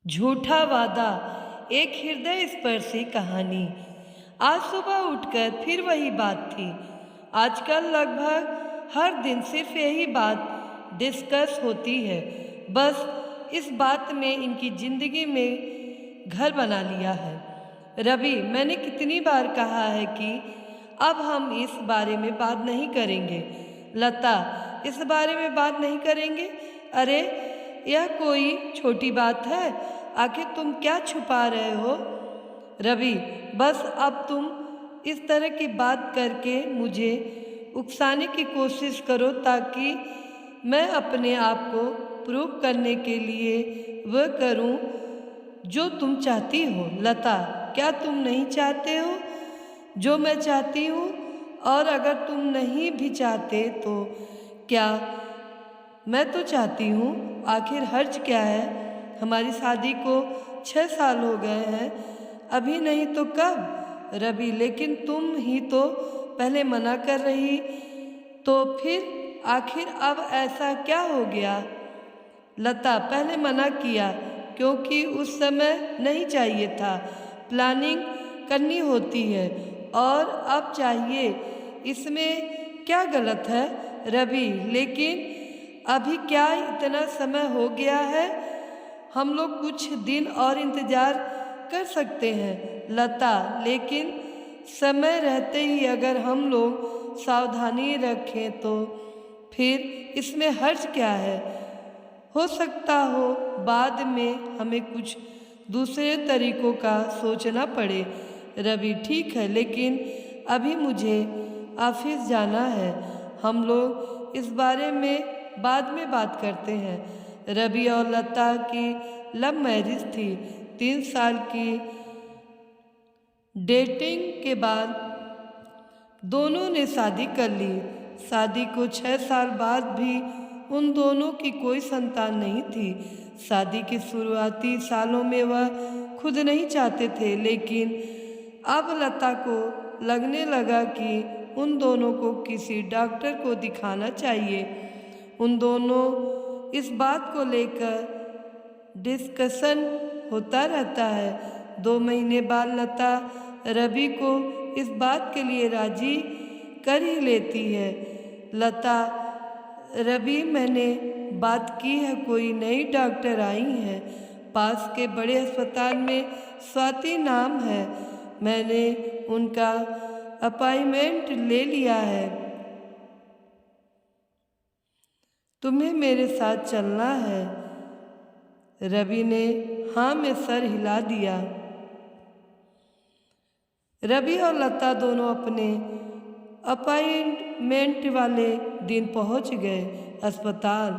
झूठा वादा, एक हृदय स्पर्शी कहानी। आज सुबह उठकर फिर वही बात थी। आजकल लगभग हर दिन सिर्फ यही बात डिस्कस होती है। बस इस बात में इनकी जिंदगी में घर बना लिया है। रवि, मैंने कितनी बार कहा है कि अब हम इस बारे में बात नहीं करेंगे। लता, इस बारे में बात नहीं करेंगे? अरे, यह कोई छोटी बात है? आखिर तुम क्या छुपा रहे हो? रवि, बस अब तुम इस तरह की बात करके मुझे उकसाने की कोशिश करो ताकि मैं अपने आप को प्रूव करने के लिए वह करूं जो तुम चाहती हो। लता, क्या तुम नहीं चाहते हो जो मैं चाहती हूँ? और अगर तुम नहीं भी चाहते तो क्या मैं तो चाहती हूँ? आखिर हर्ज क्या है? हमारी शादी को 6 साल हो गए हैं, अभी नहीं तो कब? रवि, लेकिन तुम ही तो पहले मना कर रही, तो फिर आखिर अब ऐसा क्या हो गया? लता, पहले मना किया क्योंकि उस समय नहीं चाहिए था। प्लानिंग करनी होती है और अब चाहिए, इसमें क्या गलत है? रवि, लेकिन अभी क्या इतना समय हो गया है? हम लोग कुछ दिन और इंतजार कर सकते हैं। लता, लेकिन समय रहते ही अगर हम लोग सावधानी रखें तो फिर इसमें हर्ज क्या है? हो सकता हो बाद में हमें कुछ दूसरे तरीकों का सोचना पड़े। रवि, ठीक है, लेकिन अभी मुझे ऑफिस जाना है। हम लोग इस बारे में बाद में बात करते हैं। रवि और लता की लव मैरिज थी। 3 साल की डेटिंग के बाद दोनों ने शादी कर ली। शादी को 6 साल बाद भी उन दोनों की कोई संतान नहीं थी। शादी के शुरुआती सालों में वह खुद नहीं चाहते थे, लेकिन अब लता को लगने लगा कि उन दोनों को किसी डॉक्टर को दिखाना चाहिए। उन दोनों इस बात को लेकर डिस्कशन होता रहता है। 2 महीने बाद लता रवि को इस बात के लिए राजी कर ही लेती है। लता, रवि, मैंने बात की है, कोई नई डॉक्टर आई है पास के बड़े अस्पताल में, स्वाति नाम है। मैंने उनका अपॉइंटमेंट ले लिया है। तुम्हें मेरे साथ चलना है? रवि ने हाँ में सर हिला दिया। रवि और लता दोनों अपने अपॉइंटमेंट वाले दिन पहुंच गए अस्पताल।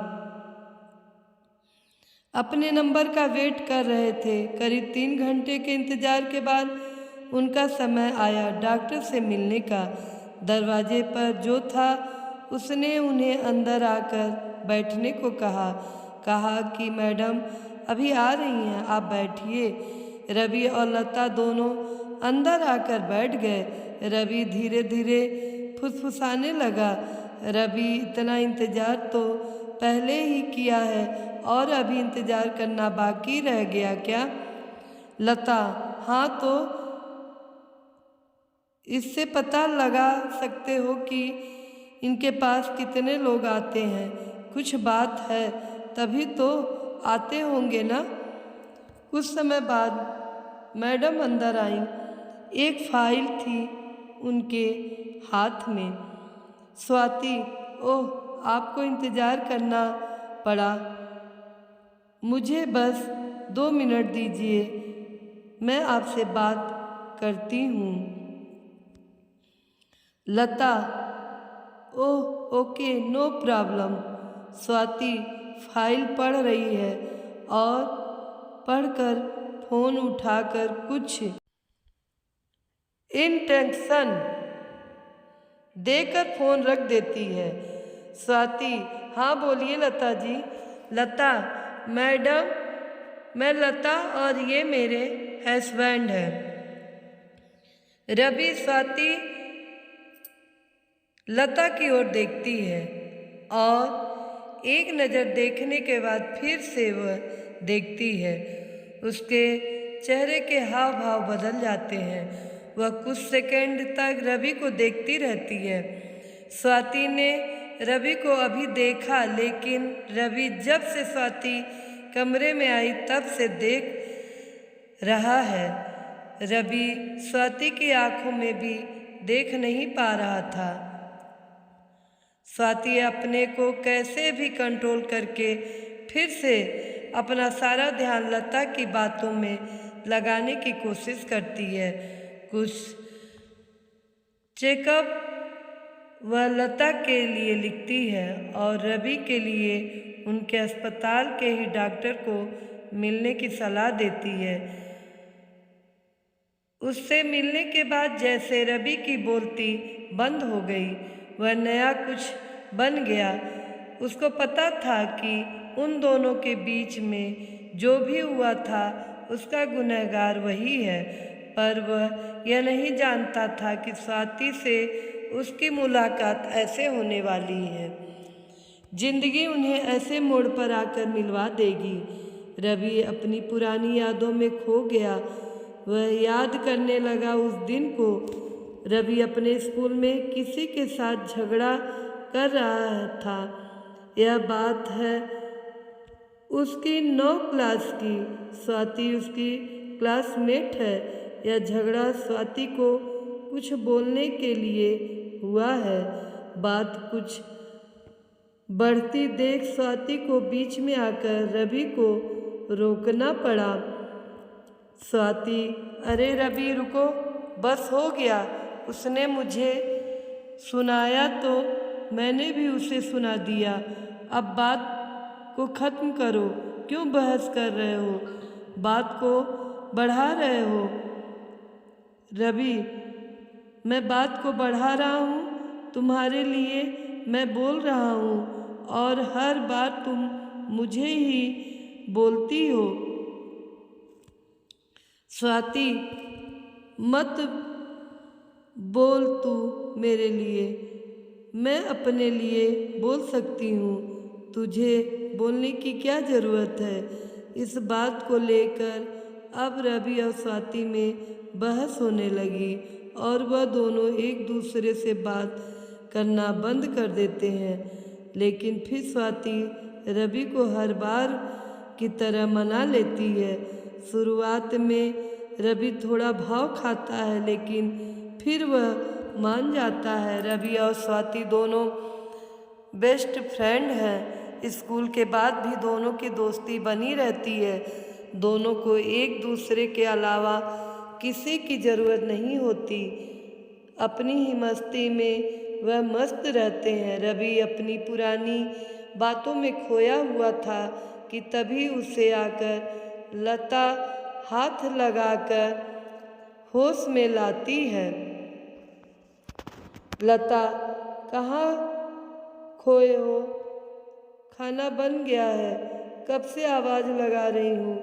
अपने नंबर का वेट कर रहे थे। करीब 3 घंटे के इंतजार के बाद उनका समय आया डॉक्टर से मिलने का। दरवाजे पर जो था उसने उन्हें अंदर आकर बैठने को कहा कि मैडम अभी आ रही हैं, आप बैठिए। रवि और लता दोनों अंदर आकर बैठ गए। रवि धीरे धीरे फुसफुसाने लगा, रवि, इतना इंतजार तो पहले ही किया है और अभी इंतजार करना बाकी रह गया क्या? लता, हाँ, तो इससे पता लगा सकते हो कि इनके पास कितने लोग आते हैं। कुछ बात है तभी तो आते होंगे ना। कुछ समय बाद मैडम अंदर आई। एक फाइल थी उनके हाथ में। स्वाति, ओह, आपको इंतजार करना पड़ा। मुझे बस 2 मिनट दीजिए, मैं आपसे बात करती हूँ। Lata, oh, okay, no problem. Swati file पढ़ रही है और पढ़कर फोन उठाकर कुछ इंटेंशन देकर फोन रख देती है। स्वाति, हाँ बोलिए लता जी। लता, मैडम, मैं लता और ये मेरे हस्बैंड हैं। रवि स्वाति लता की ओर देखती है और एक नज़र देखने के बाद फिर से वह देखती है। उसके चेहरे के हाव भाव बदल जाते हैं। वह कुछ सेकंड तक रवि को देखती रहती है। स्वाति ने रवि को अभी देखा, लेकिन रवि जब से स्वाति कमरे में आई तब से देख रहा है। रवि स्वाति की आंखों में भी देख नहीं पा रहा था। स्वाति अपने को कैसे भी कंट्रोल करके फिर से अपना सारा ध्यान लता की बातों में लगाने की कोशिश करती है। कुछ चेकअप वह लता के लिए लिखती है और रवि के लिए उनके अस्पताल के ही डॉक्टर को मिलने की सलाह देती है। उससे मिलने के बाद जैसे रवि की बोलती बंद हो गई, वह नया कुछ बन गया। उसको पता था कि उन दोनों के बीच में जो भी हुआ था उसका गुनहगार वही है, पर वह यह नहीं जानता था कि स्वाति से उसकी मुलाकात ऐसे होने वाली है। जिंदगी उन्हें ऐसे मोड़ पर आकर मिलवा देगी। रवि अपनी पुरानी यादों में खो गया। वह याद करने लगा उस दिन को। रवि अपने स्कूल में किसी के साथ झगड़ा कर रहा था। यह बात है उसकी 9 क्लास की। स्वाति उसकी क्लासमेट है। यह झगड़ा स्वाति को कुछ बोलने के लिए हुआ है। बात कुछ बढ़ती देख स्वाति को बीच में आकर रवि को रोकना पड़ा। स्वाति, अरे रवि रुको, बस हो गया। उसने मुझे सुनाया तो मैंने भी उसे सुना दिया। अब बात को ख़त्म करो। क्यों बहस कर रहे हो? बात को बढ़ा रहे हो? रवि, मैं बात को बढ़ा रहा हूँ। तुम्हारे लिए मैं बोल रहा हूँ और हर बार तुम मुझे ही बोलती हो। स्वाति, मत बोल तू मेरे लिए। मैं अपने लिए बोल सकती हूँ। तुझे बोलने की क्या ज़रूरत है? इस बात को लेकर अब रवि और स्वाति में बहस होने लगी और वह दोनों एक दूसरे से बात करना बंद कर देते हैं। लेकिन फिर स्वाति रवि को हर बार की तरह मना लेती है। शुरुआत में रवि थोड़ा भाव खाता है, लेकिन फिर वह मान जाता है। रवि और स्वाति दोनों बेस्ट फ्रेंड हैं। स्कूल के बाद भी दोनों की दोस्ती बनी रहती है। दोनों को एक दूसरे के अलावा किसी की ज़रूरत नहीं होती। अपनी ही मस्ती में वह मस्त रहते हैं। रवि अपनी पुरानी बातों में खोया हुआ था कि तभी उसे आकर लता हाथ लगाकर होश में लाती है। लता, कहाँ खोए हो? खाना बन गया है। कब से आवाज़ लगा रही हूँ।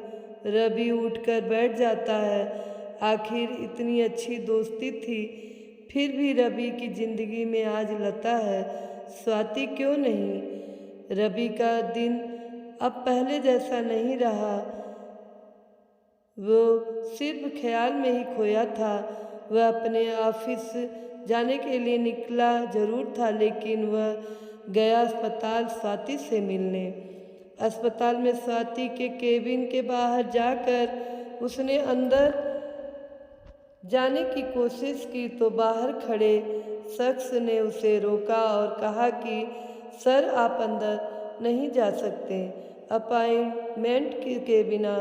रवि उठकर बैठ जाता है। आखिर इतनी अच्छी दोस्ती थी, फिर भी रवि की ज़िंदगी में आज लता है, स्वाति क्यों नहीं? रवि का दिन अब पहले जैसा नहीं रहा। वो सिर्फ ख्याल में ही खोया था। वह अपने ऑफिस जाने के लिए निकला जरूर था, लेकिन वह गया अस्पताल स्वाति से मिलने। अस्पताल में स्वाति के केबिन के बाहर जाकर उसने अंदर जाने की कोशिश की तो बाहर खड़े शख्स ने उसे रोका और कहा कि सर, आप अंदर नहीं जा सकते अपॉइंटमेंट के बिना।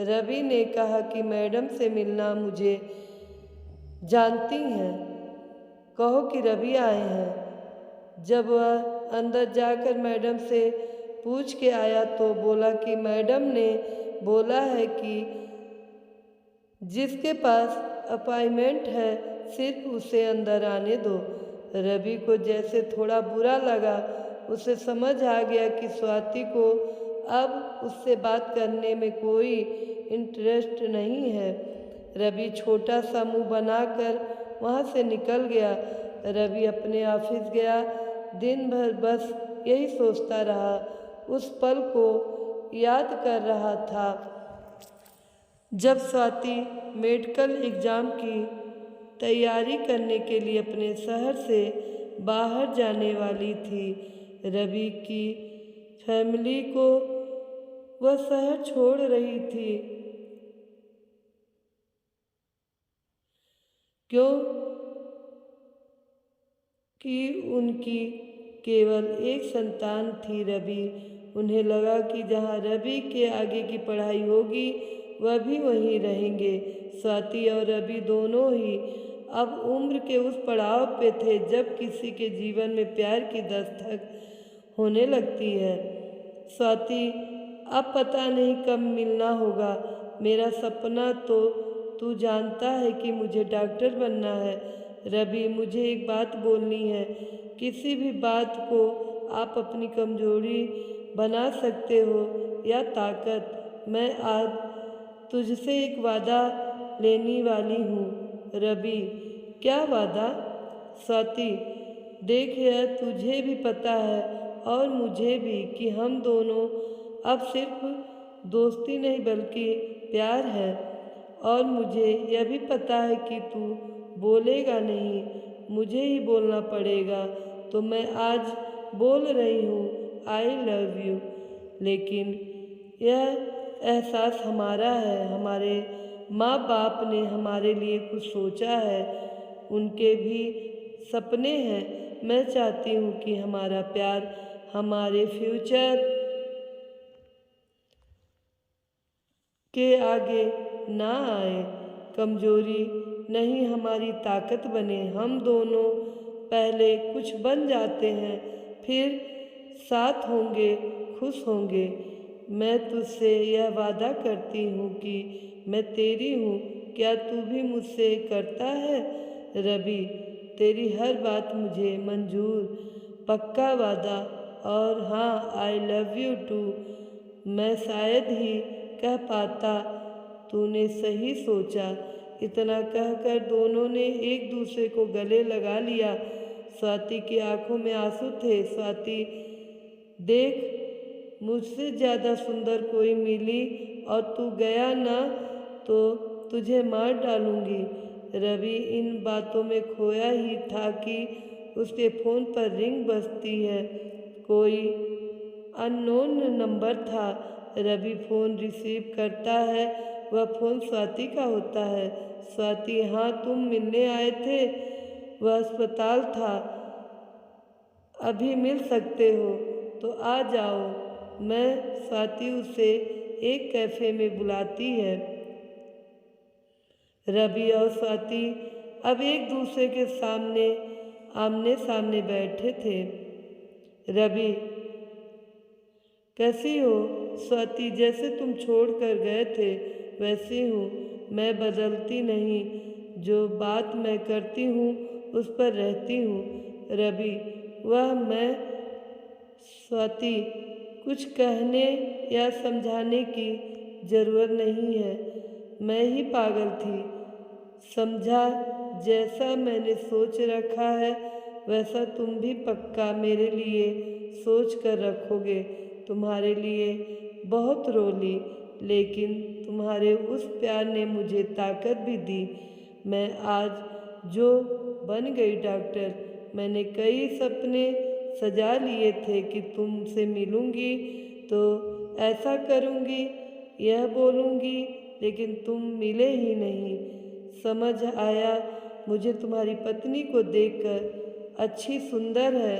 रवि ने कहा कि मैडम से मिलना मुझे जानती हैं, कहो कि रवि आए हैं। जब वह अंदर जाकर मैडम से पूछ के आया तो बोला कि मैडम ने बोला है कि जिसके पास अपॉइंटमेंट है सिर्फ उसे अंदर आने दो। रवि को जैसे थोड़ा बुरा लगा। उसे समझ आ गया कि स्वाति को अब उससे बात करने में कोई इंटरेस्ट नहीं है। रवि छोटा सा मुंह बनाकर वहाँ से निकल गया। रवि अपने ऑफिस गया। दिन भर बस यही सोचता रहा, उस पल को याद कर रहा था। जब स्वाति मेडिकल एग्ज़ाम की तैयारी करने के लिए अपने शहर से बाहर जाने वाली थी, रवि की फैमिली को वह शहर छोड़ रही थी। क्यों कि उनकी केवल एक संतान थी रवि। उन्हें लगा कि जहाँ रवि के आगे की पढ़ाई होगी वह भी वहीं रहेंगे। स्वाति और रवि दोनों ही अब उम्र के उस पड़ाव पे थे जब किसी के जीवन में प्यार की दस्तक होने लगती है। स्वाति, अब पता नहीं कब मिलना होगा। मेरा सपना तो तू जानता है कि मुझे डॉक्टर बनना है। रवि, मुझे एक बात बोलनी है। किसी भी बात को आप अपनी कमजोरी बना सकते हो या ताकत। मैं आज तुझसे एक वादा लेने वाली हूँ। रवि, क्या वादा? स्वाति, देख, यह तुझे भी पता है और मुझे भी कि हम दोनों अब सिर्फ दोस्ती नहीं बल्कि प्यार है। और मुझे यह भी पता है कि तू बोलेगा नहीं, मुझे ही बोलना पड़ेगा। तो मैं आज बोल रही हूँ, आई लव यू। लेकिन यह एहसास हमारा है। हमारे माँ बाप ने हमारे लिए कुछ सोचा है, उनके भी सपने हैं। मैं चाहती हूँ कि हमारा प्यार हमारे फ्यूचर के आगे ना आए, कमजोरी नहीं हमारी ताकत बने। हम दोनों पहले कुछ बन जाते हैं, फिर साथ होंगे, खुश होंगे। मैं तुझसे यह वादा करती हूँ कि मैं तेरी हूँ। क्या तू भी मुझसे करता है? रवि, तेरी हर बात मुझे मंजूर, पक्का वादा। और हाँ, आई लव यू टू। मैं शायद ही कह पाता, तूने सही सोचा। इतना कहकर दोनों ने एक दूसरे को गले लगा लिया। स्वाति की आंखों में आंसू थे। स्वाति, देख, मुझसे ज़्यादा सुंदर कोई मिली और तू गया ना तो तुझे मार डालूंगी। रवि इन बातों में खोया ही था कि उसके फ़ोन पर रिंग बजती है। कोई अननोन नंबर था। रवि फ़ोन रिसीव करता है। वह फ़ोन स्वाति का होता है। स्वाति, हाँ, तुम मिलने आए थे? वह अस्पताल था, अभी मिल सकते हो तो आ जाओ। मैं स्वाति उसे एक कैफ़े में बुलाती है। रवि और स्वाति अब एक दूसरे के सामने आमने सामने बैठे थे। रवि, कैसी हो? स्वाति, जैसे तुम छोड़ कर गए थे वैसी हूँ। मैं बदलती नहीं, जो बात मैं करती हूँ उस पर रहती हूँ। रवि, वह मैं। स्वाति, कुछ कहने या समझाने की ज़रूरत नहीं है, मैं ही पागल थी। समझा, जैसा मैंने सोच रखा है वैसा तुम भी पक्का मेरे लिए सोच कर रखोगे। तुम्हारे लिए बहुत रोली, लेकिन तुम्हारे उस प्यार ने मुझे ताकत भी दी। मैं आज जो बन गई डॉक्टर। मैंने कई सपने सजा लिए थे कि तुमसे मिलूंगी तो ऐसा करूंगी, यह बोलूंगी, लेकिन तुम मिले ही नहीं। समझ आया मुझे तुम्हारी पत्नी को देखकर, अच्छी सुंदर है।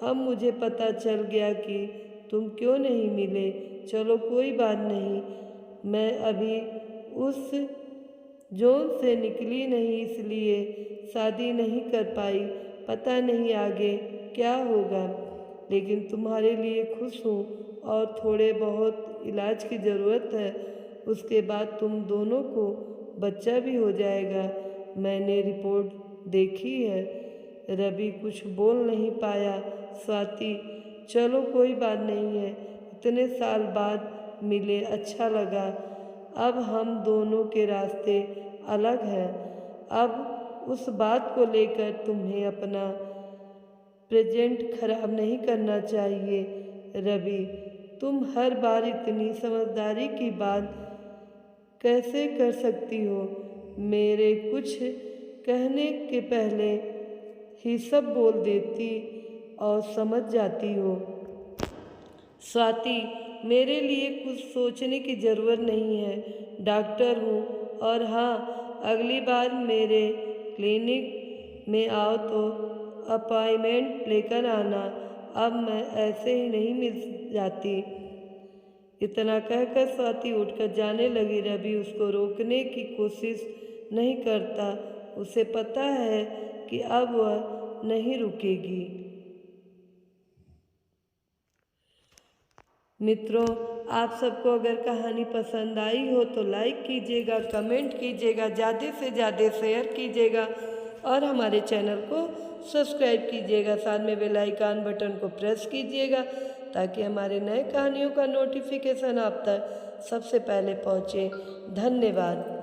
अब मुझे पता चल गया कि तुम क्यों नहीं मिले। चलो कोई बात नहीं, मैं अभी उस जोन से निकली नहीं, इसलिए शादी नहीं कर पाई। पता नहीं आगे क्या होगा, लेकिन तुम्हारे लिए खुश हूँ और थोड़े बहुत इलाज की ज़रूरत है। उसके बाद तुम दोनों को बच्चा भी हो जाएगा। मैंने रिपोर्ट देखी है। रवि कुछ बोल नहीं पाया। स्वाति, चलो कोई बात नहीं है, इतने साल बाद मिले, अच्छा लगा। अब हम दोनों के रास्ते अलग हैं। अब उस बात को लेकर तुम्हें अपना प्रेजेंट खराब नहीं करना चाहिए। रवि, तुम हर बार इतनी समझदारी की बात कैसे कर सकती हो? मेरे कुछ कहने के पहले ही सब बोल देती और समझ जाती हो। स्वाति, मेरे लिए कुछ सोचने की ज़रूरत नहीं है। डॉक्टर हूँ। और हाँ, अगली बार मेरे क्लिनिक में आओ तो अपॉइंटमेंट लेकर आना। अब मैं ऐसे ही नहीं मिल जाती। इतना कहकर स्वाति उठकर जाने लगी। रवि उसको रोकने की कोशिश नहीं करता। उसे पता है कि अब वह नहीं रुकेगी। मित्रों, आप सबको अगर कहानी पसंद आई हो तो लाइक कीजिएगा, कमेंट कीजिएगा, ज़्यादा से ज़्यादा शेयर कीजिएगा और हमारे चैनल को सब्सक्राइब कीजिएगा। साथ में बेल आइकन बटन को प्रेस कीजिएगा ताकि हमारे नए कहानियों का नोटिफिकेशन आप तक सबसे पहले पहुँचे। धन्यवाद।